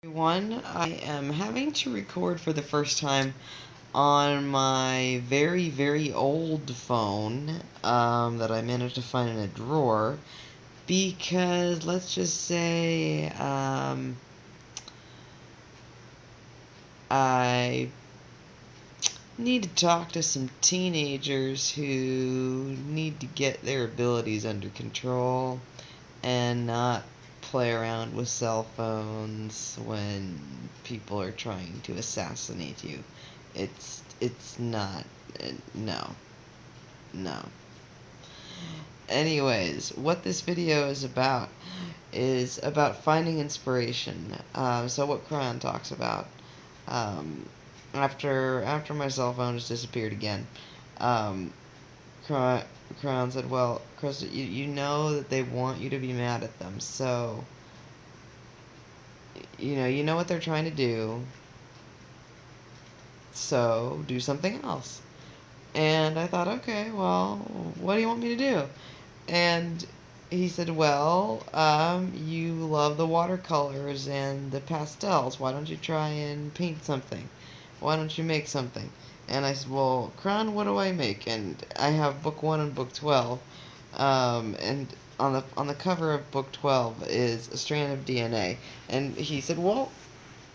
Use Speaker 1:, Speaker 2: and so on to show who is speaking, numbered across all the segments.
Speaker 1: Everyone, I am having to record for the first time on my very, very old phone that I managed to find in a drawer because let's just say I need to talk to some teenagers who need to get their abilities under control and not play around with cell phones when people are trying to assassinate you. It's not, no, no. Anyways, what this video is about finding inspiration. So what Crayon talks about, um, after my cell phone has disappeared again, um, Crayon said, well, Krista, you know that they want you to be mad at them, so you know what they're trying to do, so do something else. And I thought, okay, well, what do you want me to do? And he said, well, you love the watercolors and the pastels. Why don't you try and paint something? Why don't you make something? And I said, well, Cron, what do I make? And I have book 1 and book 12. And on the cover of book 12 is a strand of DNA. And he said, well,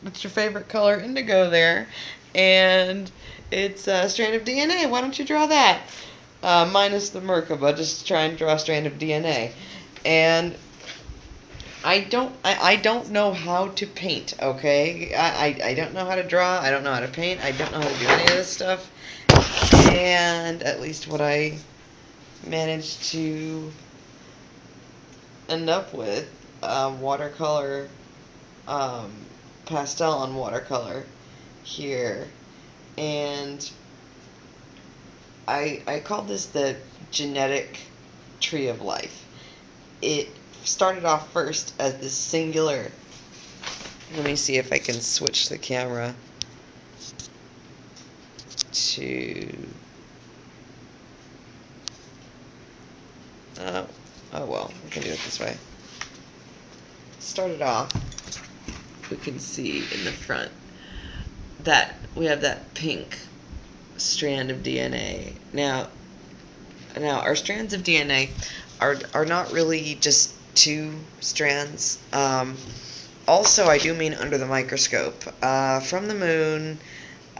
Speaker 1: what's your favorite color? Indigo there. And it's a strand of DNA. Why don't you draw that? Minus the Merkaba, just try and draw a strand of DNA. And I don't know how to paint, okay? I don't know how to draw, I don't know how to paint, I don't know how to do any of this stuff. And at least what I managed to end up with, watercolor, pastel on watercolor here. And I call this the genetic tree of life. It started off first as this singular. Let me see if I can switch the camera to. Oh well, we can do it this way. Started off, we can see in the front that we have that pink strand of DNA. Now our strands of DNA are not really just two strands. Also, I do mean under the microscope. From the moon,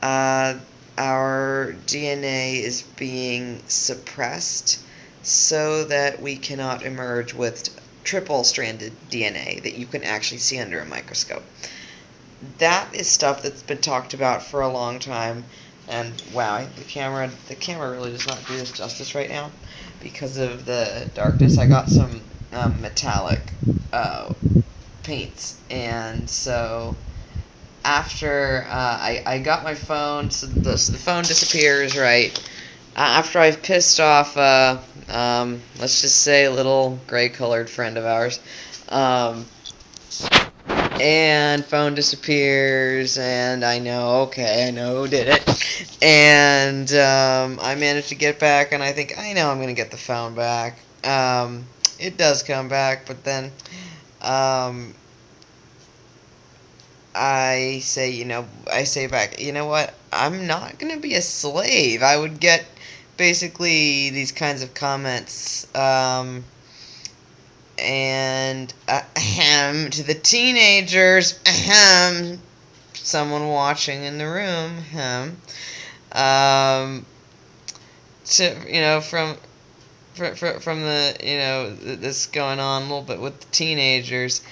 Speaker 1: our DNA is being suppressed so that we cannot emerge with triple-stranded DNA that you can actually see under a microscope. That is stuff that's been talked about for a long time. And wow, the camera really does not do this justice right now because of the darkness. I got some metallic paints, and so after I got my phone, so the phone disappears, right? After I've pissed off, let's just say a little gray-colored friend of ours, and phone disappears, and I know who did it, and I managed to get back, and I think I know I'm gonna get the phone back. It does come back, but then I say back, you know what, I'm not gonna be a slave. I would get basically these kinds of comments, and ahem, to the teenagers, ahem, someone watching in the room, ahem, to, from the, this going on a little bit with the teenagers,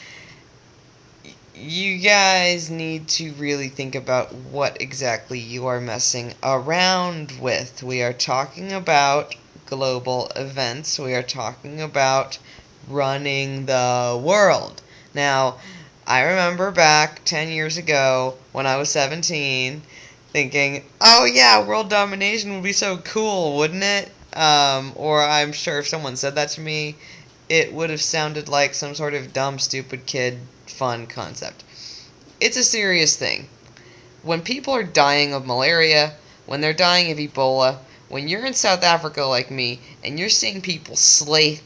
Speaker 1: you guys need to really think about what exactly you are messing around with. We are talking about global events. We are talking about running the world. Now, I remember back 10 years ago when I was 17 thinking, oh yeah, world domination would be so cool, wouldn't it? Or I'm sure if someone said that to me, it would have sounded like some sort of dumb, stupid kid fun concept. It's a serious thing. When people are dying of malaria, when they're dying of Ebola, when you're in South Africa like me, and you're seeing people slave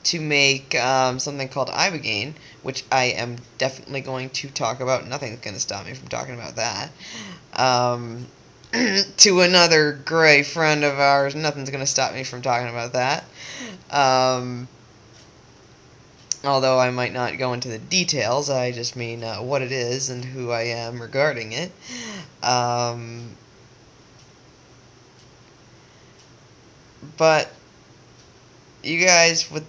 Speaker 1: to make something called Ibogaine, which I am definitely going to talk about. Nothing's going to stop me from talking about that. To another gray friend of ours, nothing's going to stop me from talking about that. Although I might not go into the details, I just mean what it is and who I am regarding it. But you guys, let's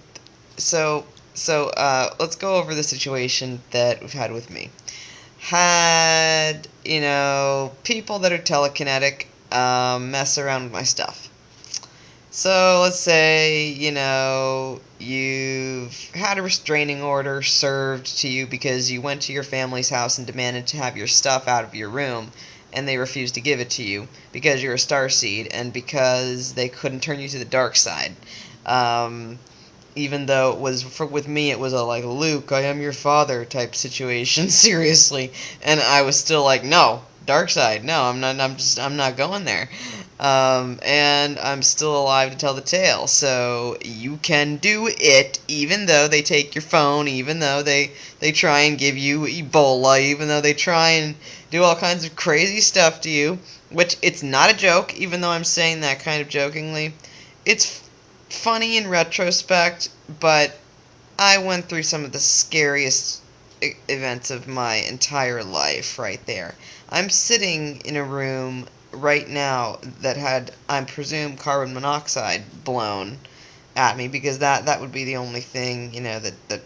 Speaker 1: go over the situation that we've had with me. Had, people that are telekinetic mess around with my stuff. So let's say, you've had a restraining order served to you because you went to your family's house and demanded to have your stuff out of your room, and they refused to give it to you because you're a starseed and because they couldn't turn you to the dark side. Even though with me, it was a like, Luke, I am your father type situation, seriously. And I was still like, no, dark side, no, I'm not going there. And I'm still alive to tell the tale, so you can do it, even though they take your phone, even though they try and give you Ebola, even though they try and do all kinds of crazy stuff to you, which it's not a joke, even though I'm saying that kind of jokingly. It's funny in retrospect, but I went through some of the scariest events of my entire life right there. I'm sitting in a room right now that had, I presume, carbon monoxide blown at me, because that would be the only thing, that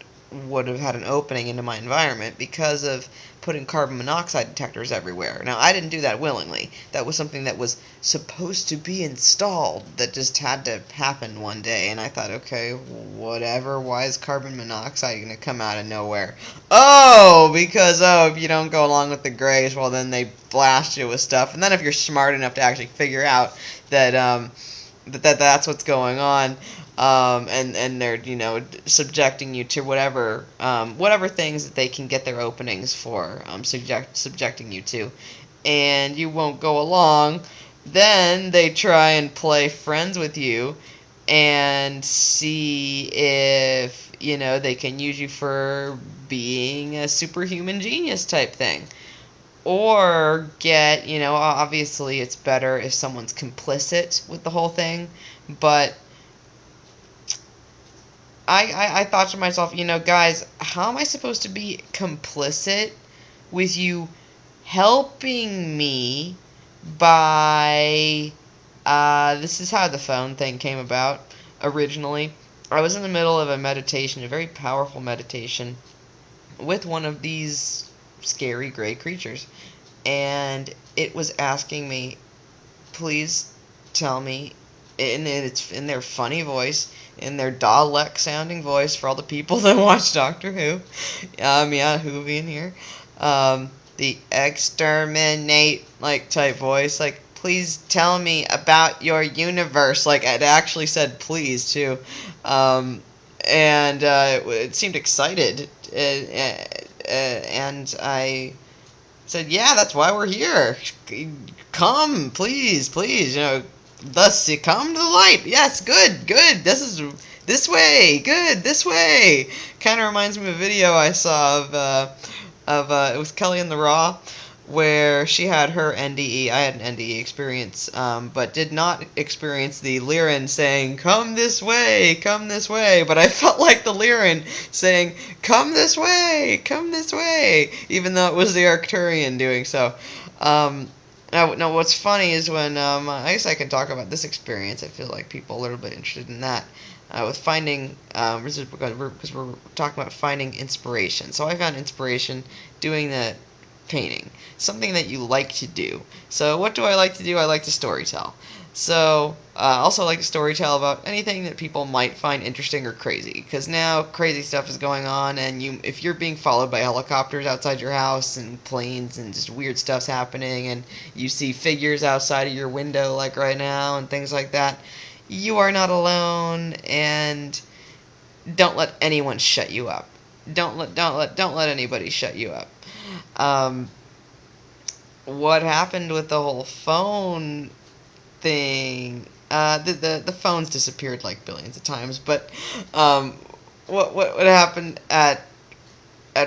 Speaker 1: would have had an opening into my environment because of putting carbon monoxide detectors everywhere. Now, I didn't do that willingly. That was something that was supposed to be installed that just had to happen one day, and I thought, okay, whatever, why is carbon monoxide going to come out of nowhere? Oh, because, if you don't go along with the grays, well, then they blast you with stuff, and then if you're smart enough to actually figure out that, that's what's going on, and they're, subjecting you to whatever things that they can get their openings for, subjecting you to, and you won't go along, then they try and play friends with you and see if, they can use you for being a superhuman genius type thing. Or get, obviously it's better if someone's complicit with the whole thing, but I thought to myself, guys, how am I supposed to be complicit with you helping me by, this is how the phone thing came about originally. I was in the middle of a meditation, a very powerful meditation, with one of these scary gray creatures, and it was asking me, please tell me, and it's in their funny voice, in their Dalek sounding voice for all the people that watch Doctor Who, Whovian here, the exterminate type voice, please tell me about your universe, it actually said please too, and it seemed excited, and I said, yeah, that's why we're here. Come, please, thus you come to the light. Yes, good. This way, good, this way. Kind of reminds me of a video I saw of it was Kelly in the Raw, where she had her NDE. I had an NDE experience, but did not experience the Lyran saying, come this way, but I felt like the Lyran saying, come this way, even though it was the Arcturian doing so. Now, what's funny is when, I guess I can talk about this experience. I feel like people are a little bit interested in that. With finding, because we're talking about finding inspiration. So I found inspiration doing the painting, something that you like to do. So what do I like to do? I like to storytell. So I also like to storytell about anything that people might find interesting or crazy, because now crazy stuff is going on, and if you're being followed by helicopters outside your house and planes and just weird stuff's happening, and you see figures outside of your window like right now and things like that, you are not alone, and don't let anyone shut you up. Don't let anybody shut you up. What happened with the whole phone thing? The phones disappeared like billions of times, but what happened at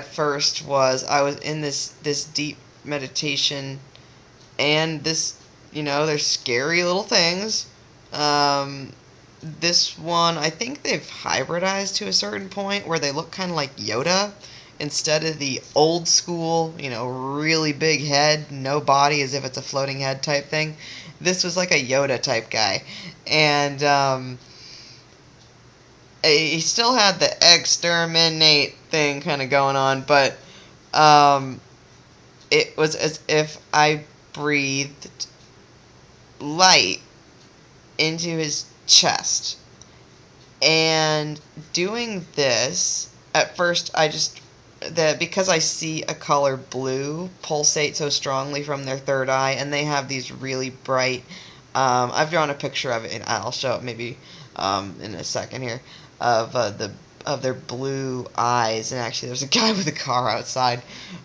Speaker 1: first was I was in this deep meditation, and they're scary little things. Um, this one, I think they've hybridized to a certain point where they look kind of like Yoda instead of the old school, really big head, no body, as if it's a floating head type thing. This was like a Yoda type guy, and he still had the exterminate thing kind of going on, but um, it was as if I breathed light into his chest. And doing this, at first because I see a color blue pulsate so strongly from their third eye, and they have these really bright, I've drawn a picture of it, and I'll show it maybe in a second here, of their blue eyes. And actually there's a guy with a car outside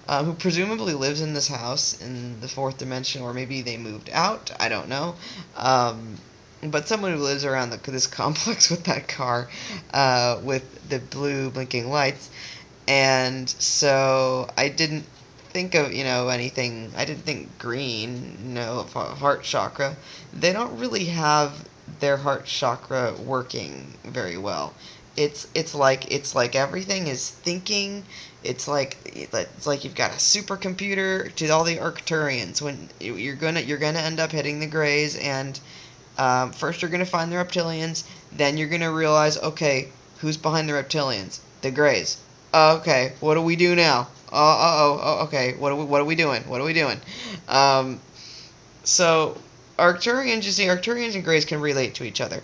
Speaker 1: who presumably lives in this house in the fourth dimension, or maybe they moved out, I don't know. But someone who lives around this complex with that car, with the blue blinking lights. And so I didn't think of, anything. I didn't think green, heart chakra. They don't really have their heart chakra working very well. It's like everything is thinking. It's like you've got a supercomputer to all the Arcturians. When you're gonna end up hitting the Greys, and first you're gonna find the reptilians, then you're gonna realize, okay, who's behind the reptilians? The Greys. Okay, what do we do now? Okay, what are we doing? What are we doing? So Arcturians and Greys can relate to each other.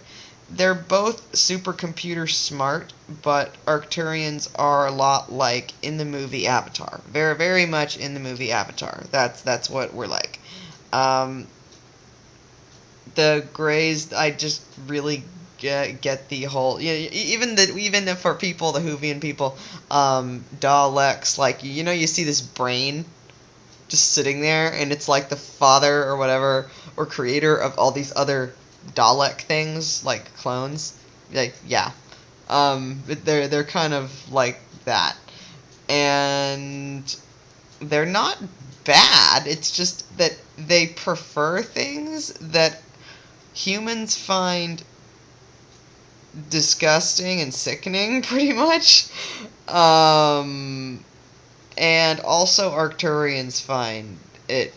Speaker 1: They're both supercomputer smart, but Arcturians are a lot like in the movie Avatar. Very, very much in the movie Avatar. That's what we're like. The Greys, I just really get the whole, even for people, the Whovian people, Daleks, like, you see this brain just sitting there, and it's like the father or whatever, or creator of all these other Dalek things, like clones. Like, yeah. But they're kind of like that. And they're not bad, it's just that they prefer things that humans find disgusting and sickening, pretty much. And also Arcturians find it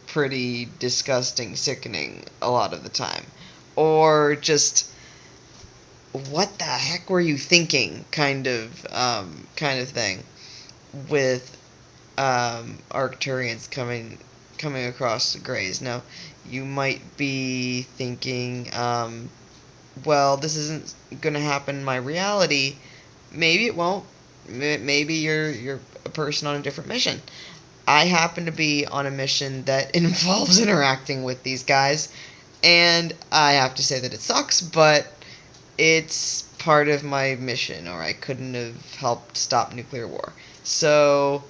Speaker 1: pretty disgusting, sickening a lot of the time. Or just, what the heck were you thinking, kind of thing, with Arcturians coming across the Greys. Now, you might be thinking, well, this isn't going to happen in my reality. Maybe it won't. Maybe you're a person on a different mission. I happen to be on a mission that involves interacting with these guys, and I have to say that it sucks, but it's part of my mission, or I couldn't have helped stop nuclear war. So,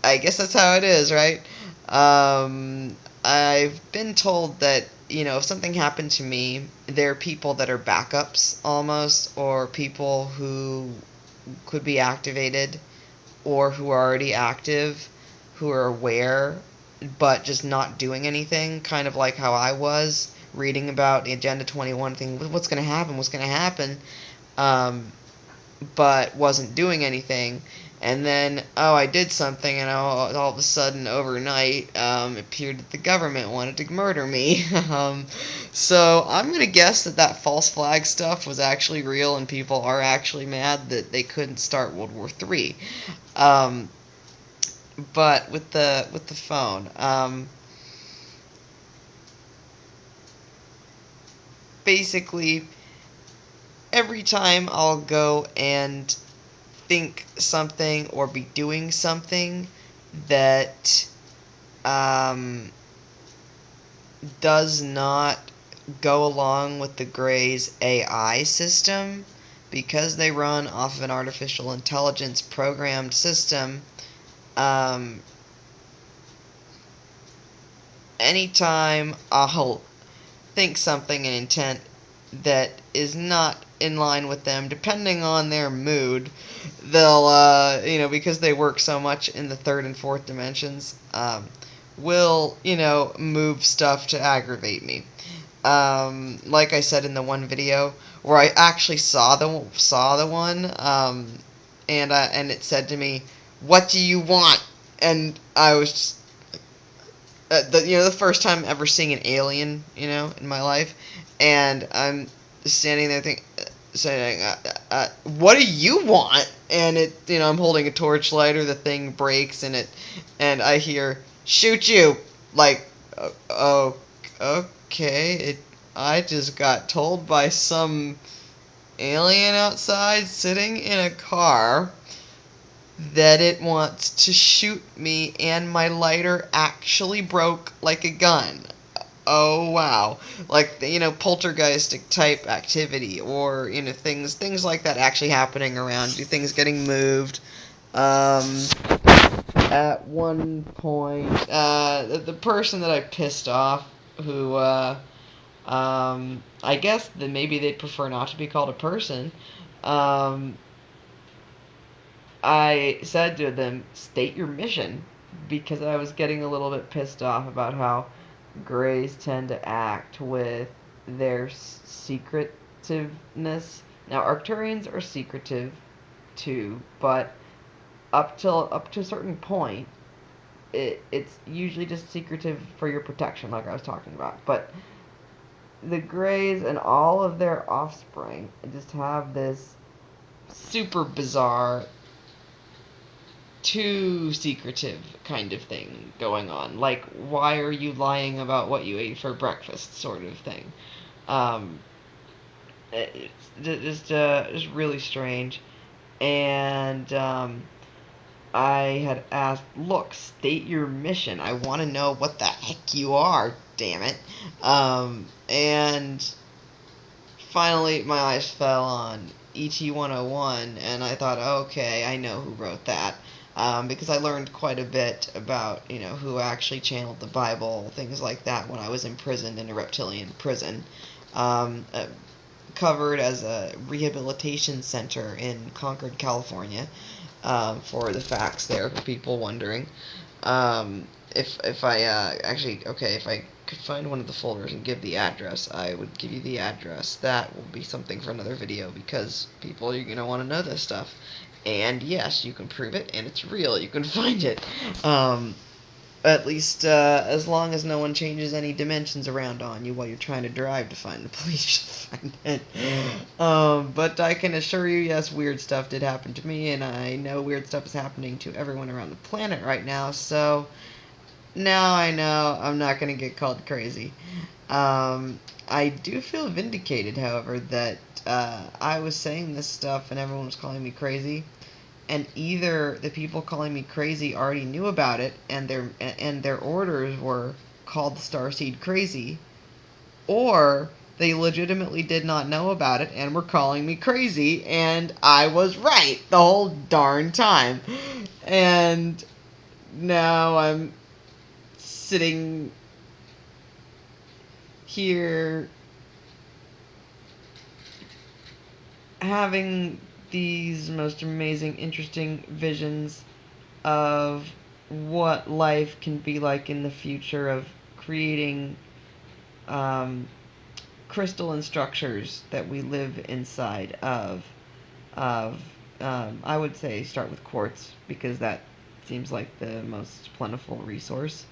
Speaker 1: I guess that's how it is, right? I've been told that, if something happened to me, there are people that are backups, almost, or people who could be activated, or who are already active, who are aware, but just not doing anything, kind of like how I was, reading about the Agenda 21 thing, what's going to happen, but wasn't doing anything. And then, I did something, and all of a sudden, overnight, it appeared that the government wanted to murder me. So I'm going to guess that false flag stuff was actually real, and people are actually mad that they couldn't start World War III. But with the phone, basically, every time I'll go and think something or be doing something that does not go along with the Greys' AI system, because they run off of an artificial intelligence programmed system. Anytime I'll think something, an intent that is not in line with them, depending on their mood, they'll, because they work so much in the third and fourth dimensions, will, move stuff to aggravate me. Like I said in the one video where I actually saw the one, and it said to me, "What do you want?" And I was just, the first time ever seeing an alien, in my life, and I'm standing there saying, "What do you want?" And I'm holding a torchlight, or the thing breaks, and I hear, "Shoot you!" Like, oh, okay. I just got told by some alien outside sitting in a car that it wants to shoot me, and my lighter actually broke like a gun. Oh wow. Like, poltergeistic type activity, or things like that actually happening around you, things getting moved. At one point, the person that I pissed off, who I guess that maybe they'd prefer not to be called a person, I said to them, "State your mission," because I was getting a little bit pissed off about how Greys tend to act with their secretiveness. Now, Arcturians are secretive too, but up to a certain point, it's usually just secretive for your protection, like I was talking about. But the Greys and all of their offspring just have this super bizarre, too secretive kind of thing going on. Like, why are you lying about what you ate for breakfast, sort of thing. It's just really strange. And I had asked, "Look, state your mission. I want to know what the heck you are, damn it." And finally, my eyes fell on ET 101, and I thought, okay, I know who wrote that. Because I learned quite a bit about, who actually channeled the Bible, things like that, when I was imprisoned in a reptilian prison. Covered as a rehabilitation center in Concord, California, for the facts there, for people wondering. If I if I could find one of the folders and give the address, I would give you the address. That will be something for another video, because people are going to want to know this stuff. And yes, you can prove it, and it's real. You can find it. At least as long as no one changes any dimensions around on you while you're trying to drive to find the police, should find it. But I can assure you, yes, weird stuff did happen to me, and I know weird stuff is happening to everyone around the planet right now, so now I know I'm not going to get called crazy. I do feel vindicated, however, that I was saying this stuff and everyone was calling me crazy, and either the people calling me crazy already knew about it, and their orders were called the Starseed crazy, or they legitimately did not know about it and were calling me crazy, and I was right the whole darn time. And now I'm sitting here having these most amazing, interesting visions of what life can be like in the future, of creating crystalline structures that we live inside of. I would say start with quartz, because that seems like the most plentiful resource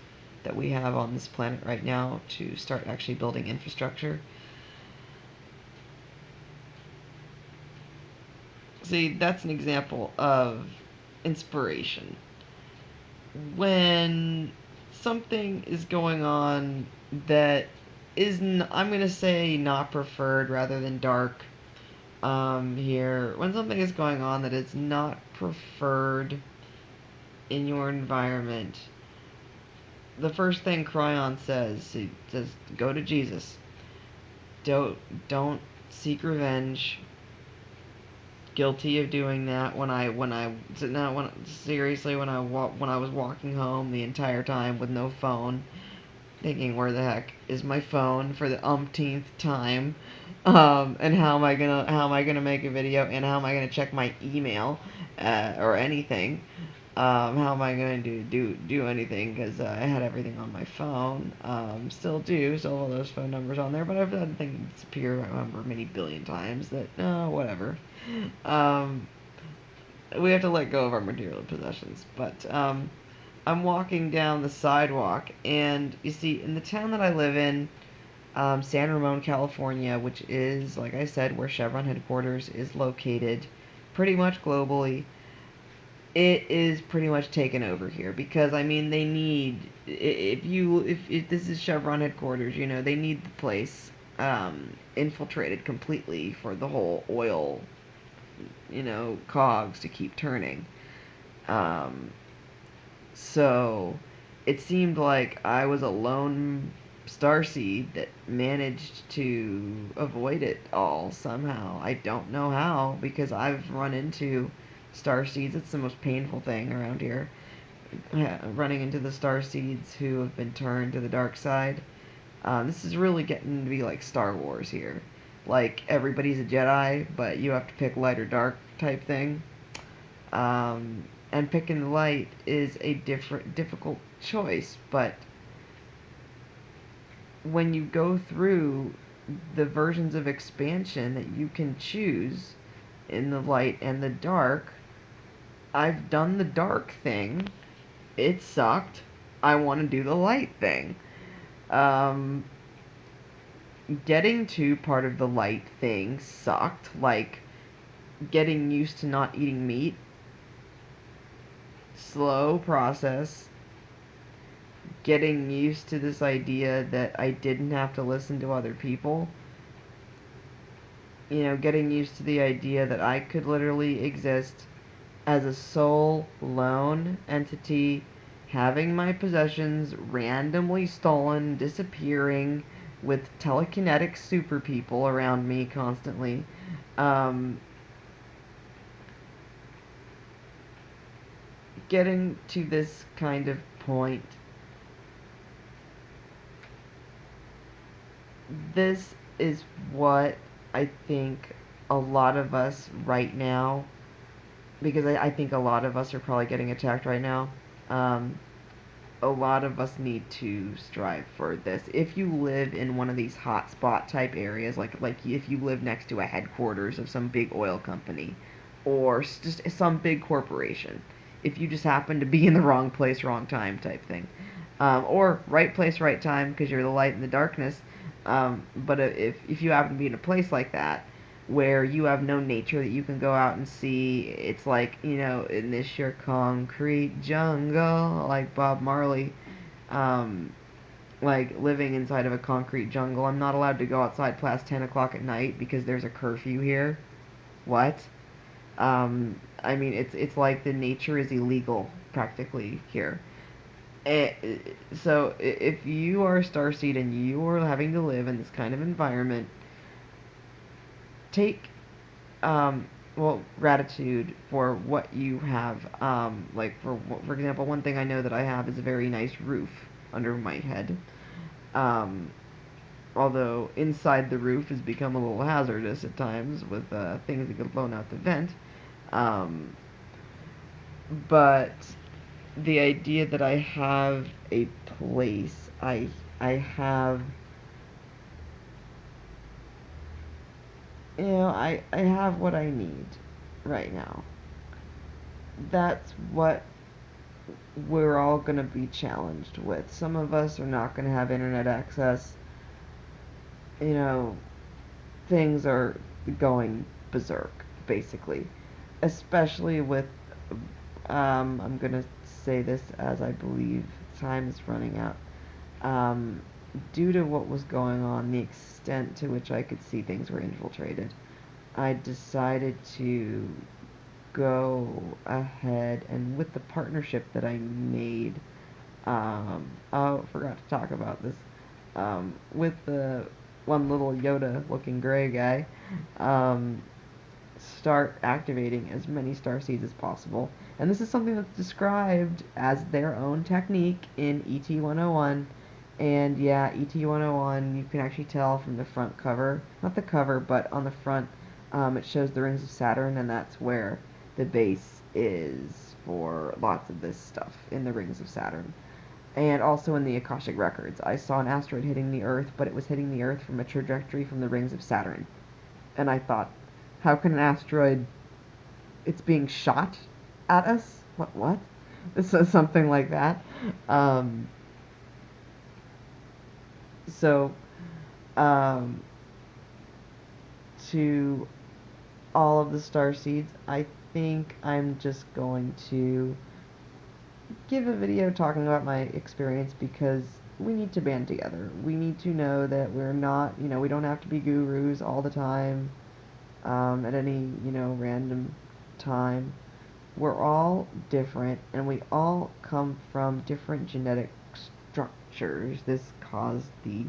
Speaker 1: that we have on this planet right now to start actually building infrastructure. See, that's an example of inspiration. When something is going on that is, I'm going to say, not preferred rather than dark, here, when something is going on that is not preferred in your environment, the first thing Cryon says, he says, go to Jesus. Don't seek revenge. Guilty of doing that when I was walking home the entire time with no phone, thinking, where the heck is my phone, for the umpteenth time. And how am I gonna make a video, and how am I gonna check my email, or anything? How am I going to do anything? Because I had everything on my phone. Still do. Still have all those phone numbers on there, but I've had things disappear. I remember many billion times that whatever. Um, we have to let go of our material possessions. But I'm walking down the sidewalk, and you see, in the town that I live in, San Ramon, California, which is, like I said, where Chevron headquarters is located, pretty much globally. It is pretty much taken over here because I mean they need if this is Chevron headquarters, they need the place infiltrated completely for the whole oil, cogs to keep turning. Um, so it seemed like I was a lone starseed that managed to avoid it all somehow. I don't know how, because I've run into starseeds. It's the most painful thing around here. Running into the starseeds who have been turned to the dark side. This is really getting to be like Star Wars here. Like, everybody's a Jedi, but you have to pick light or dark type thing. And picking the light is a difficult choice, but when you go through the versions of expansion that you can choose in the light and the dark, I've done the dark thing. It sucked. I want to do the light thing. Getting to part of the light thing sucked. Like, getting used to not eating meat. Slow process. Getting used to this idea that I didn't have to listen to other people. Getting used to the idea that I could literally exist as a sole, lone entity, having my possessions randomly stolen, disappearing, with telekinetic super people around me constantly. Getting to this kind of point, this is what I think a lot of us right now, because I think a lot of us are probably getting attacked right now. A lot of us need to strive for this. If you live in one of these hotspot type areas, like if you live next to a headquarters of some big oil company, or just some big corporation, if you just happen to be in the wrong place, wrong time type thing, or right place, right time because you're the light in the darkness. But if you happen to be in a place like that, where you have no nature that you can go out and see, it's like, in this your concrete jungle, like Bob Marley, like living inside of a concrete jungle. I'm not allowed to go outside past 10 o'clock at night because there's a curfew here. What? I mean, it's like the nature is illegal practically here. So if you are a starseed and you are having to live in this kind of environment, take gratitude for what you have. Like, for example, one thing I know that I have is a very nice roof under my head. Although inside the roof has become a little hazardous at times with things that get blown out the vent. But the idea that I have a place, I have, I have what I need right now. That's what we're all going to be challenged with. Some of us are not going to have internet access. Things are going berserk, basically. Especially with, I'm going to say this as I believe time is running out. Due to what was going on, the extent to which I could see things were infiltrated, I decided to go ahead and with the partnership that I made, oh, forgot to talk about this, with the one little Yoda looking gray guy, start activating as many star seeds as possible. And this is something that's described as their own technique in ET 101, And yeah, ET 101, you can actually tell from the front cover, not the cover, but on the front, it shows the rings of Saturn, and that's where the base is for lots of this stuff in the rings of Saturn. And also in the Akashic Records, I saw an asteroid hitting the Earth, but it was hitting the Earth from a trajectory from the rings of Saturn. And I thought, how can an asteroid, it's being shot at us? What? This is something like that. So, um, to all of the star seeds, I think I'm just going to give a video talking about my experience, because we need to band together. We need to know that we're not, we don't have to be gurus all the time, at any, random time. We're all different, and we all come from different genetic structures. This caused the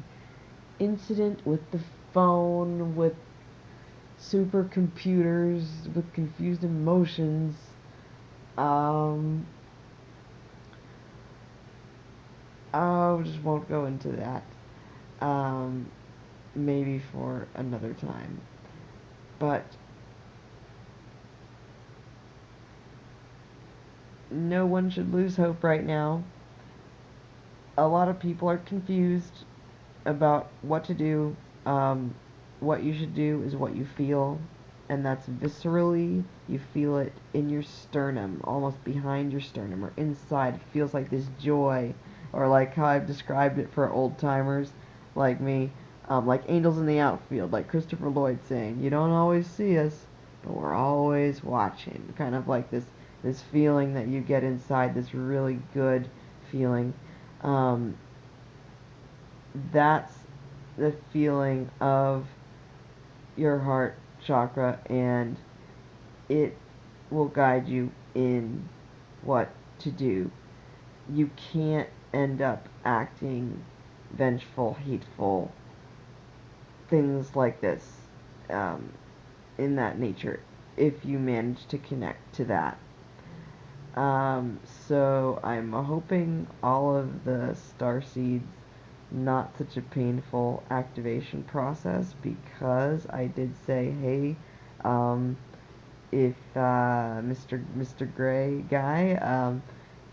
Speaker 1: incident with the phone, with supercomputers, with confused emotions. I just won't go into that. Maybe for another time. But no one should lose hope right now. A lot of people are confused about what to do. What you should do is what you feel, and that's viscerally. You feel it in your sternum, almost behind your sternum, or inside. It feels like this joy, or like how I've described it for old timers like me, like angels in the outfield, like Christopher Lloyd saying, "You don't always see us, but we're always watching." Kind of like this feeling that you get inside, this really good feeling. That's the feeling of your heart chakra, and it will guide you in what to do. You can't end up acting vengeful, hateful, things like this, in that nature, if you manage to connect to that. So I'm hoping all of the star seeds, not such a painful activation process, because I did say, hey, if Mr. Gray guy,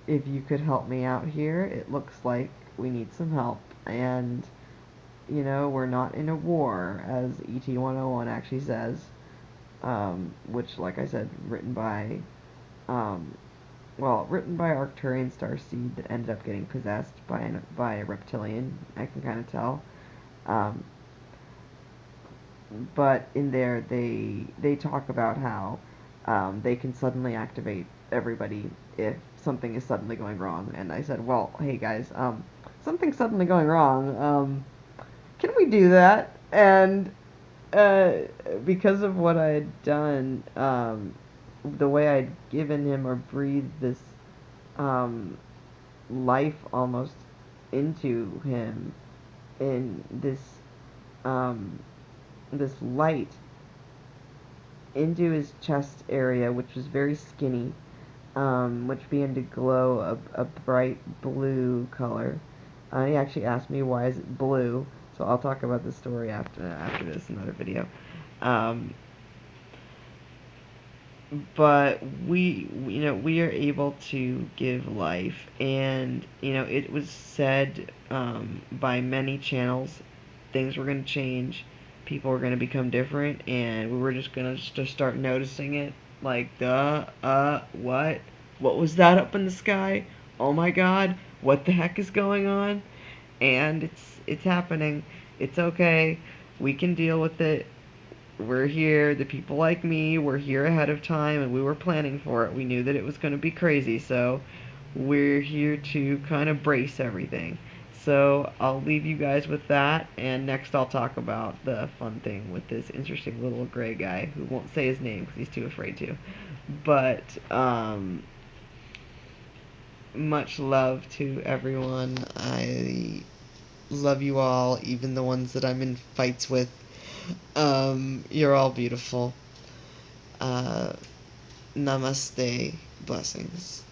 Speaker 1: if you could help me out here, it looks like we need some help, and we're not in a war, as ET 101 actually says, which, like I said, written by Arcturian Starseed that ended up getting possessed by a reptilian. I can kind of tell. But in there, they talk about how they can suddenly activate everybody if something is suddenly going wrong. And I said, well, hey guys, something's suddenly going wrong. Can we do that? And because of what I had done, the way I'd given him or breathed this life almost into him, in this light into his chest area, which was very skinny, which began to glow a bright blue color. He actually asked me, why is it blue? So I'll talk about the story after this, another video. But we are able to give life, and it was said, by many channels, things were going to change, people were going to become different, and we were just going to just start noticing it, like, what was that up in the sky? Oh my god, what the heck is going on? And it's happening. It's okay, we can deal with it. We're here, the people like me, we're here ahead of time, and we were planning for it. We knew that it was going to be crazy, so we're here to kind of brace everything. So I'll leave you guys with that, and next I'll talk about the fun thing with this interesting little gray guy who won't say his name because he's too afraid to. But, much love to everyone. I love you all, even the ones that I'm in fights with. You're all beautiful. Namaste. Blessings.